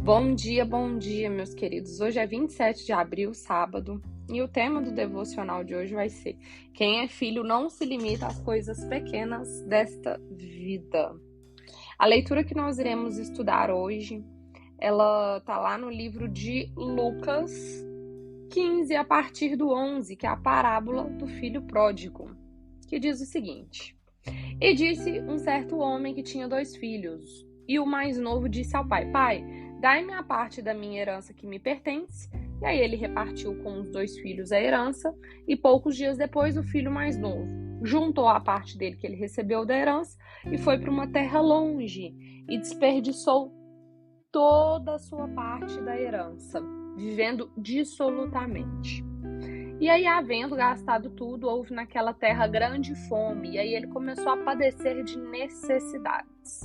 Bom dia, meus queridos. Hoje é 27 de abril, sábado, e o tema do devocional de hoje vai ser: quem é filho não se limita às coisas pequenas desta vida. A leitura que nós iremos estudar hoje, ela está lá no livro de Lucas 15, a partir do 11, que é a parábola do filho pródigo, que diz o seguinte: E disse um certo homem que tinha 2 filhos, e o mais novo disse ao pai: Pai, dai-me a parte da minha herança que me pertence. E aí ele repartiu com os 2 filhos a herança, e poucos dias depois o filho mais novo juntou a parte dele que ele recebeu da herança e foi para uma terra longe e desperdiçou toda a sua parte da herança, vivendo dissolutamente. E aí, havendo gastado tudo, houve naquela terra grande fome, e aí ele começou a padecer de necessidades.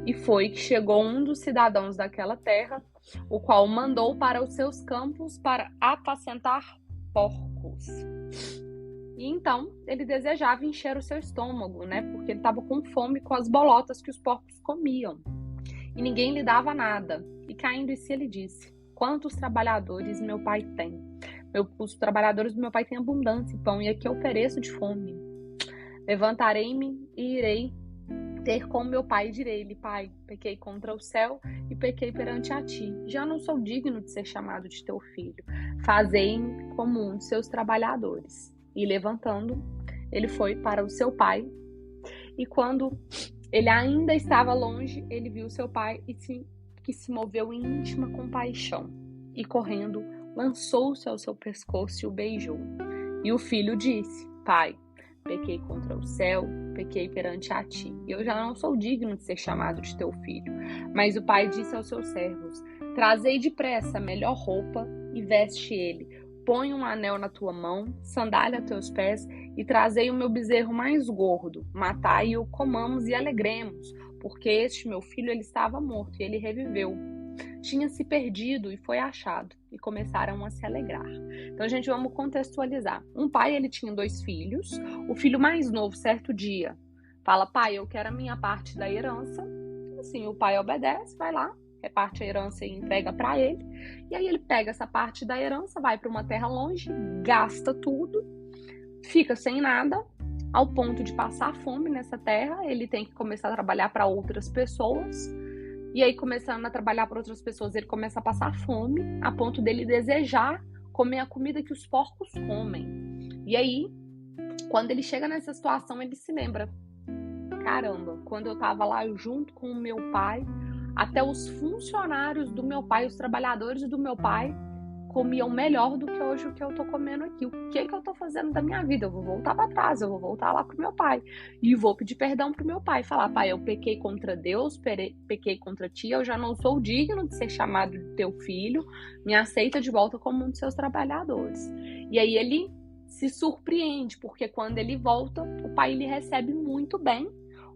E foi que chegou um dos cidadãos daquela terra, o qual o mandou para os seus campos para apacentar porcos. E então, ele desejava encher o seu estômago, né? Porque ele estava com fome com as bolotas que os porcos comiam. E ninguém lhe dava nada. E caindo em si, ele disse: Quantos trabalhadores meu pai tem? Os trabalhadores do meu pai têm abundância de pão, e aqui eu pereço de fome. Levantarei-me e irei ter com meu pai e direi-lhe: Pai, pequei contra o céu e pequei perante a ti. Já não sou digno de ser chamado de teu filho. Fazei-me como um de seus trabalhadores. E levantando, ele foi para o seu pai. E quando ele ainda estava longe, ele viu seu pai que se moveu em íntima compaixão. E correndo, lançou-se ao seu pescoço e o beijou. E o filho disse: Pai, pequei contra o céu, pequei perante a ti. Eu já não sou digno de ser chamado de teu filho. Mas o pai disse aos seus servos: Trazei depressa a melhor roupa e veste ele. Põe um anel na tua mão, sandália a teus pés, e trazei o meu bezerro mais gordo. Matai-o, comamos e alegremos, porque este meu filho ele estava morto e ele reviveu. Tinha se perdido e foi achado, e começaram a se alegrar. Então, gente, vamos contextualizar. Um pai, ele tinha 2 filhos. O filho mais novo, certo dia, fala: Pai, eu quero a minha parte da herança. Assim, o pai obedece, vai lá, reparte a herança e entrega para ele. E aí ele pega essa parte da herança, vai para uma terra longe, gasta tudo, fica sem nada, ao ponto de passar fome nessa terra. Ele tem que começar a trabalhar para outras pessoas. E aí, começando a trabalhar para outras pessoas, ele começa a passar fome, a ponto dele desejar comer a comida que os porcos comem. E aí, quando ele chega nessa situação, ele se lembra: caramba, quando eu estava lá junto com o meu pai, até os funcionários do meu pai, os trabalhadores do meu pai, comiam melhor do que hoje o que eu tô comendo aqui. O que eu tô fazendo da minha vida? Eu vou voltar para trás, eu vou voltar lá pro meu pai e vou pedir perdão pro meu pai, falar: Pai, eu pequei contra Deus, pequei contra ti, eu já não sou digno de ser chamado de teu filho, me aceita de volta como um de seus trabalhadores. E aí ele se surpreende, porque quando ele volta, o pai lhe recebe muito bem.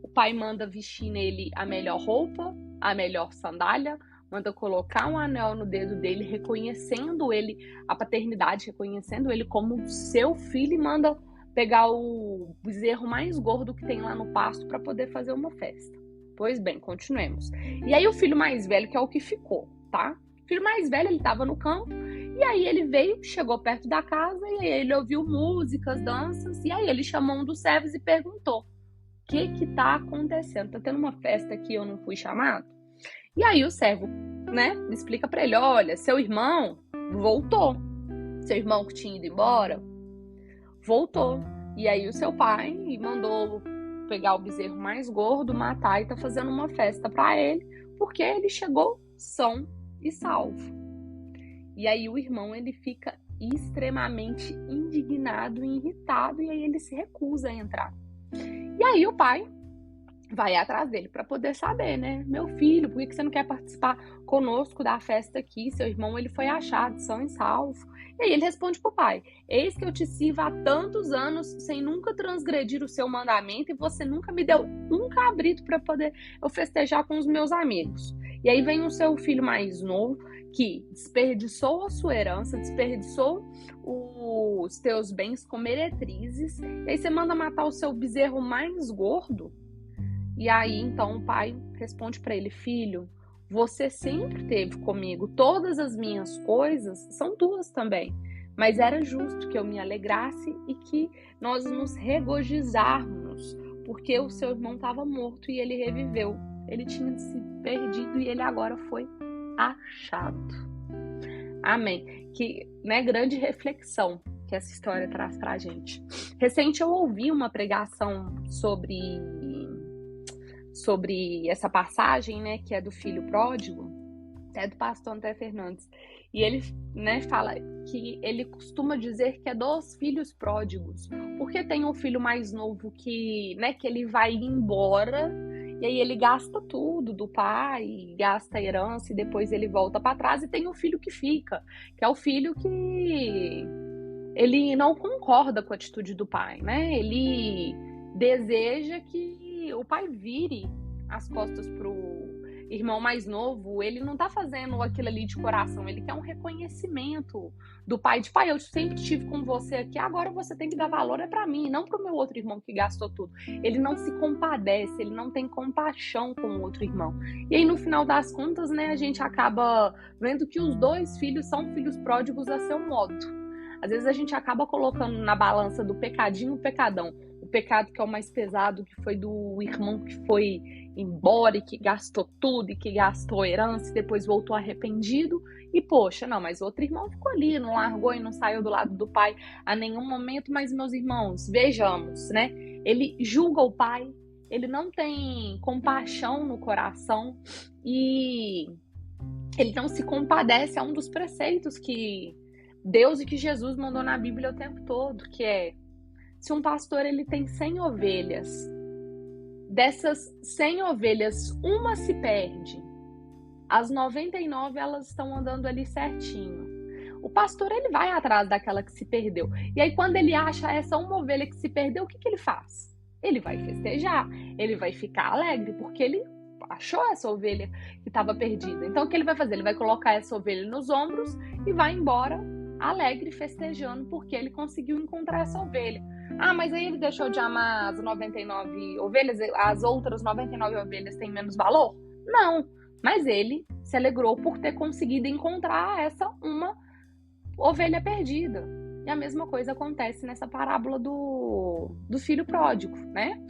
O pai manda vestir nele a melhor roupa, a melhor sandália, manda colocar um anel no dedo dele, reconhecendo ele, a paternidade, reconhecendo ele como seu filho, e manda pegar o bezerro mais gordo que tem lá no pasto para poder fazer uma festa. Pois bem, continuemos. E aí o filho mais velho, que é o que ficou, tá? O filho mais velho, ele estava no campo, e aí ele veio, chegou perto da casa, e aí ele ouviu músicas, danças, e aí ele chamou um dos servos e perguntou: o que tá acontecendo? Tá tendo uma festa aqui, eu não fui chamado? E aí o servo, né, explica para ele: olha, seu irmão voltou. Seu irmão que tinha ido embora, voltou. E aí o seu pai mandou pegar o bezerro mais gordo, matar, e tá fazendo uma festa para ele, porque ele chegou são e salvo. E aí o irmão, ele fica extremamente indignado e irritado, e aí ele se recusa a entrar. E aí o pai vai atrás dele para poder saber, né? Meu filho, por que você não quer participar conosco da festa aqui? Seu irmão, ele foi achado são e salvo. E aí ele responde pro pai: eis que eu te sirvo há tantos anos sem nunca transgredir o seu mandamento, e você nunca me deu um cabrito para poder eu festejar com os meus amigos. E aí vem o seu filho mais novo, que desperdiçou a sua herança, desperdiçou os teus bens com meretrizes, e aí você manda matar o seu bezerro mais gordo. E aí, então, o pai responde para ele: filho, Você sempre esteve comigo. Todas as minhas coisas são tuas também. Mas era justo que eu me alegrasse e que nós nos regozijáramos, porque o seu irmão estava morto e ele reviveu. Ele tinha se perdido e ele agora foi achado. Amém. Que, né, grande reflexão que essa história traz pra gente. Recente eu ouvi uma pregação sobre essa passagem, né, que é do filho pródigo, é do pastor André Fernandes. E ele, né, fala que ele costuma dizer que é dos filhos pródigos, porque tem um filho mais novo que, né, que ele vai embora e aí ele gasta tudo do pai, gasta a herança e depois ele volta para trás, e tem um filho que fica, que é o filho que ele não concorda com a atitude do pai, né? Ele deseja que o pai vire as costas pro irmão mais novo. Ele não tá fazendo aquilo ali de coração, ele quer um reconhecimento do pai, de pai, eu sempre estive com você aqui, agora você tem que dar valor é para mim, não pro meu outro irmão que gastou tudo. Ele não se compadece, ele não tem compaixão com o outro irmão. E aí no final das contas, né, a gente acaba vendo que os dois filhos são filhos pródigos a seu modo. Às vezes a gente acaba colocando na balança do pecadinho o pecadão. O pecado que é o mais pesado, que foi do irmão que foi embora e que gastou tudo e que gastou herança e depois voltou arrependido. E poxa, não, mas outro irmão ficou ali, não largou e não saiu do lado do pai a nenhum momento. Mas meus irmãos, vejamos, né? Ele julga o pai, ele não tem compaixão no coração e ele não se compadece. É um dos preceitos que Deus e que Jesus mandou na Bíblia o tempo todo, que é: se um pastor ele tem 100 ovelhas, dessas 100 ovelhas, uma se perde, as 99 elas estão andando ali certinho. O pastor ele vai atrás daquela que se perdeu. E aí quando ele acha essa uma ovelha que se perdeu, o que ele faz? Ele vai festejar, ele vai ficar alegre, porque ele achou essa ovelha que estava perdida. Então o que ele vai fazer? Ele vai colocar essa ovelha nos ombros e vai embora alegre, festejando, porque ele conseguiu encontrar essa ovelha. Ah, mas aí ele deixou de amar as 99 ovelhas? As outras 99 ovelhas têm menos valor? Não, mas ele se alegrou por ter conseguido encontrar essa uma ovelha perdida. E a mesma coisa acontece nessa parábola do filho pródigo, né?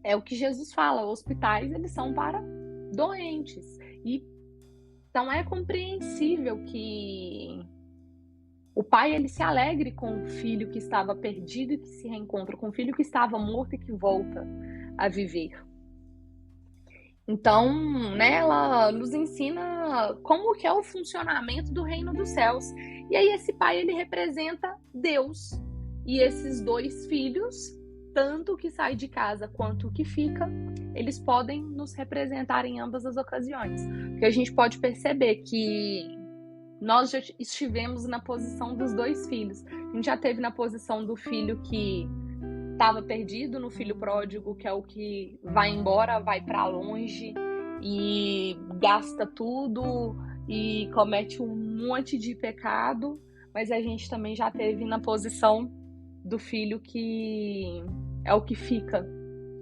É o que Jesus fala, hospitais eles são para doentes. E então é compreensível que o pai ele se alegre com o filho que estava perdido e que se reencontra com o filho que estava morto e que volta a viver. Então, né, ela nos ensina como que é o funcionamento do reino dos céus. E aí esse pai ele representa Deus. E esses dois filhos, tanto o que sai de casa quanto o que fica, eles podem nos representar em ambas as ocasiões. Porque a gente pode perceber que nós já estivemos na posição dos dois filhos. A gente já teve na posição do filho que estava perdido, no filho pródigo, que é o que vai embora, vai para longe e gasta tudo e comete um monte de pecado. Mas a gente também já teve na posição do filho que é o que fica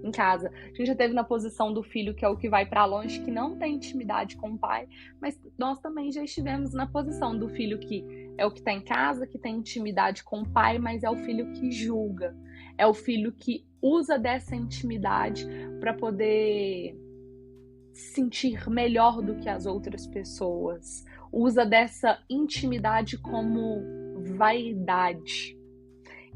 em casa. A gente já teve na posição do filho que é o que vai para longe, que não tem intimidade com o pai, mas nós também já estivemos na posição do filho que é o que está em casa, que tem intimidade com o pai, mas é o filho que julga, é o filho que usa dessa intimidade para poder se sentir melhor do que as outras pessoas, usa dessa intimidade como vaidade.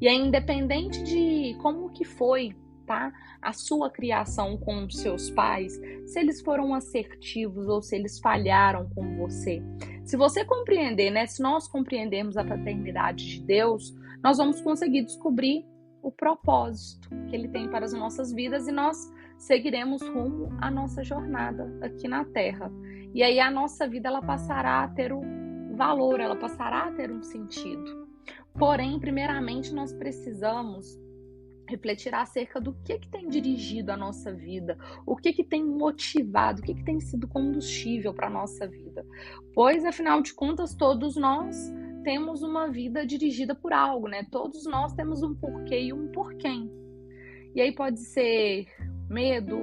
E é independente de como que foi, tá? A sua criação com os seus pais, se eles foram assertivos ou se eles falharam com você. Se você compreender, né? Se nós compreendermos a paternidade de Deus, nós vamos conseguir descobrir o propósito que Ele tem para as nossas vidas e nós seguiremos rumo à nossa jornada aqui na Terra. E aí a nossa vida ela passará a ter um valor, ela passará a ter um sentido. Porém, primeiramente, nós precisamos refletir acerca do que tem dirigido a nossa vida, o que tem motivado, o que tem sido combustível para a nossa vida. Pois, afinal de contas, todos nós temos uma vida dirigida por algo, né? Todos nós temos um porquê e um porquém. E aí pode ser medo,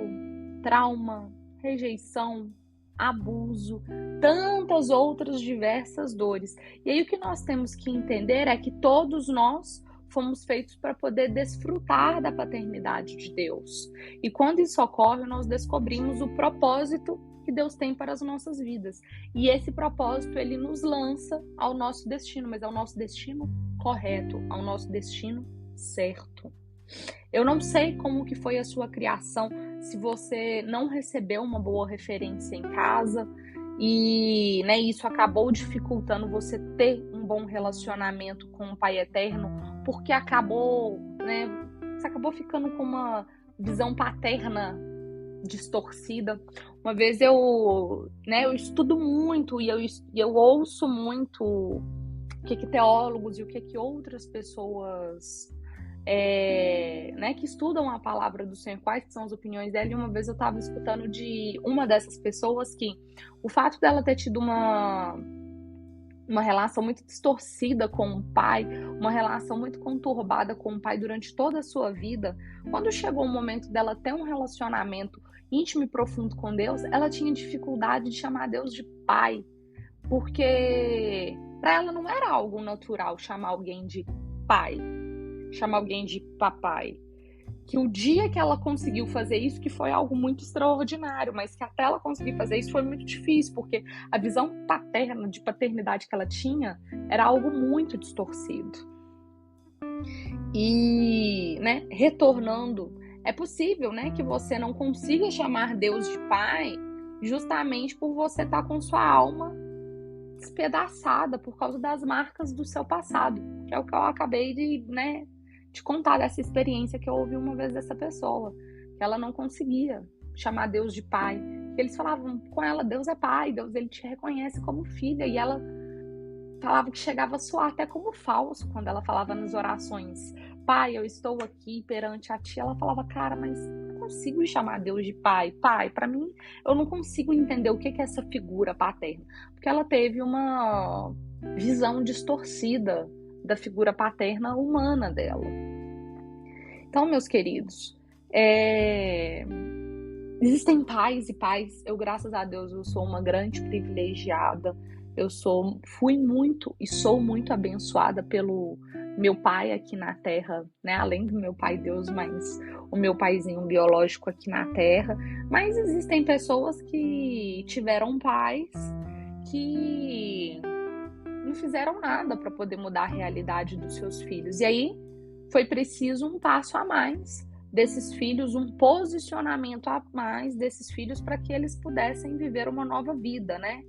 trauma, rejeição, abuso, tantas outras diversas dores. E aí o que nós temos que entender é que todos nós fomos feitos para poder desfrutar da paternidade de Deus. E quando isso ocorre, nós descobrimos o propósito que Deus tem para as nossas vidas. E esse propósito, ele nos lança ao nosso destino, mas ao nosso destino correto, ao nosso destino certo. Eu não sei como que foi a sua criação, se você não recebeu uma boa referência em casa e, né, isso acabou dificultando você ter um bom relacionamento com o Pai Eterno, porque acabou, né, você acabou ficando com uma visão paterna distorcida. Uma vez eu estudo muito e eu ouço muito o que teólogos e o que outras pessoas que estudam a palavra do Senhor, quais são as opiniões dela. E uma vez eu estava escutando de uma dessas pessoas que o fato dela ter tido uma relação muito distorcida com o pai, uma relação muito conturbada com o pai durante toda a sua vida, quando chegou o momento dela ter um relacionamento íntimo e profundo com Deus, ela tinha dificuldade de chamar Deus de pai, porque para ela não era algo natural chamar alguém de pai, chamar alguém de papai. Que o dia que ela conseguiu fazer isso, que foi algo muito extraordinário, mas que até ela conseguir fazer isso foi muito difícil, porque a visão paterna, de paternidade que ela tinha, era algo muito distorcido. E, né, retornando, é possível, né, que você não consiga chamar Deus de pai, justamente por você estar com sua alma despedaçada por causa das marcas do seu passado, que é o que eu acabei de contar dessa experiência que eu ouvi uma vez dessa pessoa, que ela não conseguia chamar Deus de pai. Eles falavam com ela, Deus é pai, Deus ele te reconhece como filha, e ela falava que chegava a soar até como falso quando ela falava nas orações, pai, eu estou aqui perante a ti. Ela falava, cara, mas não consigo chamar Deus de pai. Pai, para mim, eu não consigo entender o que é essa figura paterna, porque ela teve uma visão distorcida da figura paterna humana dela. Então, meus queridos, existem pais e pais. Eu, graças a Deus, eu sou uma grande privilegiada. Fui muito e sou muito abençoada pelo meu pai aqui na Terra, né? Além do meu pai Deus, mas o meu paizinho biológico aqui na Terra. Mas existem pessoas que tiveram pais que não fizeram nada para poder mudar a realidade dos seus filhos. E aí foi preciso um passo a mais desses filhos, um posicionamento a mais desses filhos para que eles pudessem viver uma nova vida, né?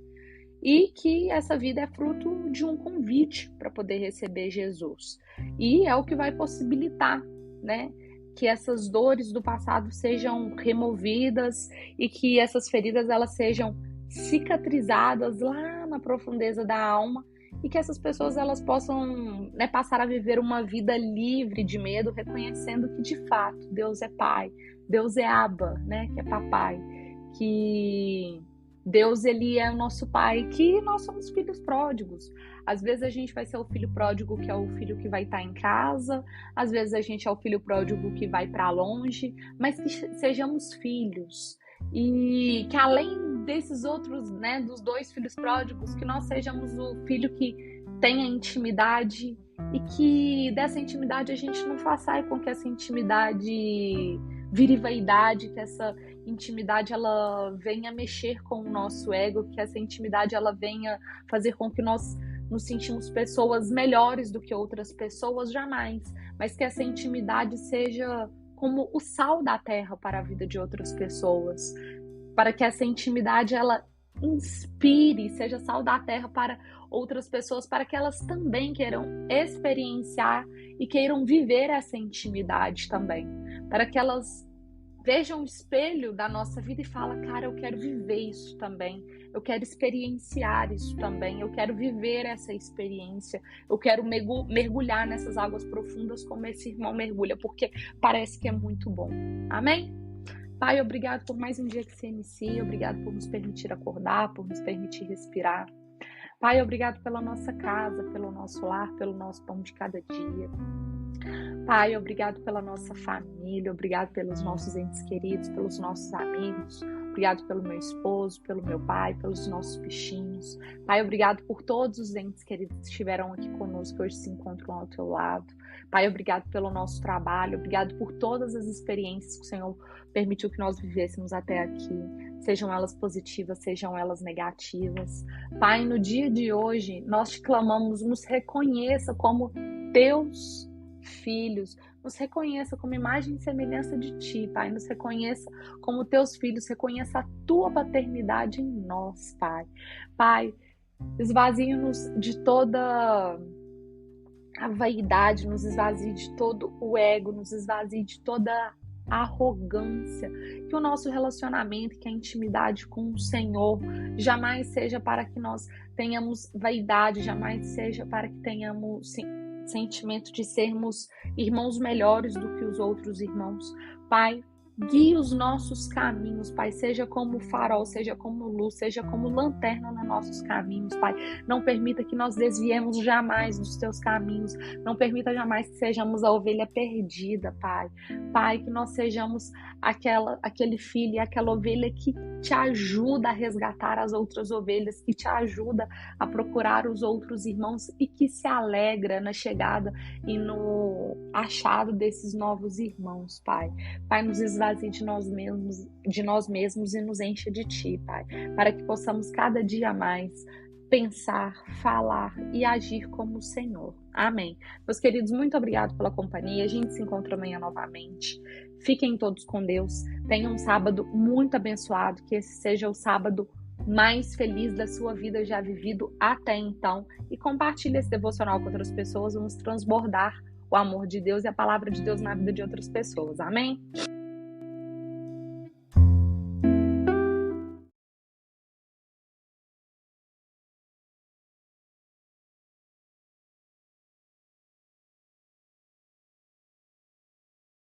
E que essa vida é fruto de um convite para poder receber Jesus. E é o que vai possibilitar, né, que essas dores do passado sejam removidas e que essas feridas elas sejam cicatrizadas lá na profundeza da alma, e que essas pessoas elas possam, né, passar a viver uma vida livre de medo, reconhecendo que de fato Deus é pai, Deus é Abba, né, que é papai, que Deus ele é o nosso pai, que nós somos filhos pródigos. Às vezes a gente vai ser o filho pródigo que é o filho que vai estar em casa, às vezes a gente é o filho pródigo que vai para longe, mas que sejamos filhos. E que além desses outros, né, dos dois filhos pródigos, que nós sejamos o filho que tenha intimidade e que dessa intimidade a gente não faça com que essa intimidade vire vaidade, que essa intimidade ela venha mexer com o nosso ego, que essa intimidade ela venha fazer com que nós nos sentimos pessoas melhores do que outras pessoas, jamais, mas que essa intimidade seja como o sal da terra para a vida de outras pessoas, para que essa intimidade ela inspire, seja sal da terra para outras pessoas, para que elas também queiram experienciar e queiram viver essa intimidade também, para que elas vejam o espelho da nossa vida e falem, cara, eu quero viver isso também, eu quero experienciar isso também, eu quero viver essa experiência, eu quero mergulhar nessas águas profundas como esse irmão mergulha, porque parece que é muito bom. Amém? Pai, obrigado por mais um dia que se inicia, obrigado por nos permitir acordar, por nos permitir respirar. Pai, obrigado pela nossa casa, pelo nosso lar, pelo nosso pão de cada dia. Pai, obrigado pela nossa família, obrigado pelos nossos entes queridos, pelos nossos amigos. Obrigado pelo meu esposo, pelo meu pai, pelos nossos bichinhos. Pai, obrigado por todos os entes queridos que estiveram aqui conosco, que hoje se encontram ao teu lado. Pai, obrigado pelo nosso trabalho, obrigado por todas as experiências que o Senhor permitiu que nós vivêssemos até aqui. Sejam elas positivas, sejam elas negativas. Pai, no dia de hoje, nós te clamamos, nos reconheça como teus filhos, nos reconheça como imagem e semelhança de ti, Pai, nos reconheça como teus filhos, reconheça a tua paternidade em nós, Pai. Pai, esvazie-nos de toda a vaidade, nos esvazie de todo o ego, nos esvazie de toda a arrogância, que o nosso relacionamento, que a intimidade com o Senhor jamais seja para que nós tenhamos vaidade, jamais seja para que tenhamos sentimento de sermos irmãos melhores do que os outros irmãos. Pai, guie os nossos caminhos, Pai, seja como farol, seja como luz, seja como lanterna nos nossos caminhos, Pai. Não permita que nós desviemos jamais dos teus caminhos, não permita jamais que sejamos a ovelha perdida, Pai. Pai, que nós sejamos aquele filho e aquela ovelha que te ajuda a resgatar as outras ovelhas, que te ajuda a procurar os outros irmãos e que se alegra na chegada e no achado desses novos irmãos, Pai. Pai, nos esvazie de nós mesmos e nos encha de ti, Pai, para que possamos cada dia mais pensar, falar e agir como o Senhor. Amém. Meus queridos, muito obrigado pela companhia. A gente se encontra amanhã novamente. Fiquem todos com Deus. Tenham um sábado muito abençoado. Que esse seja o sábado mais feliz da sua vida já vivido até então. E compartilhe esse devocional com outras pessoas. Vamos transbordar o amor de Deus e a palavra de Deus na vida de outras pessoas. Amém?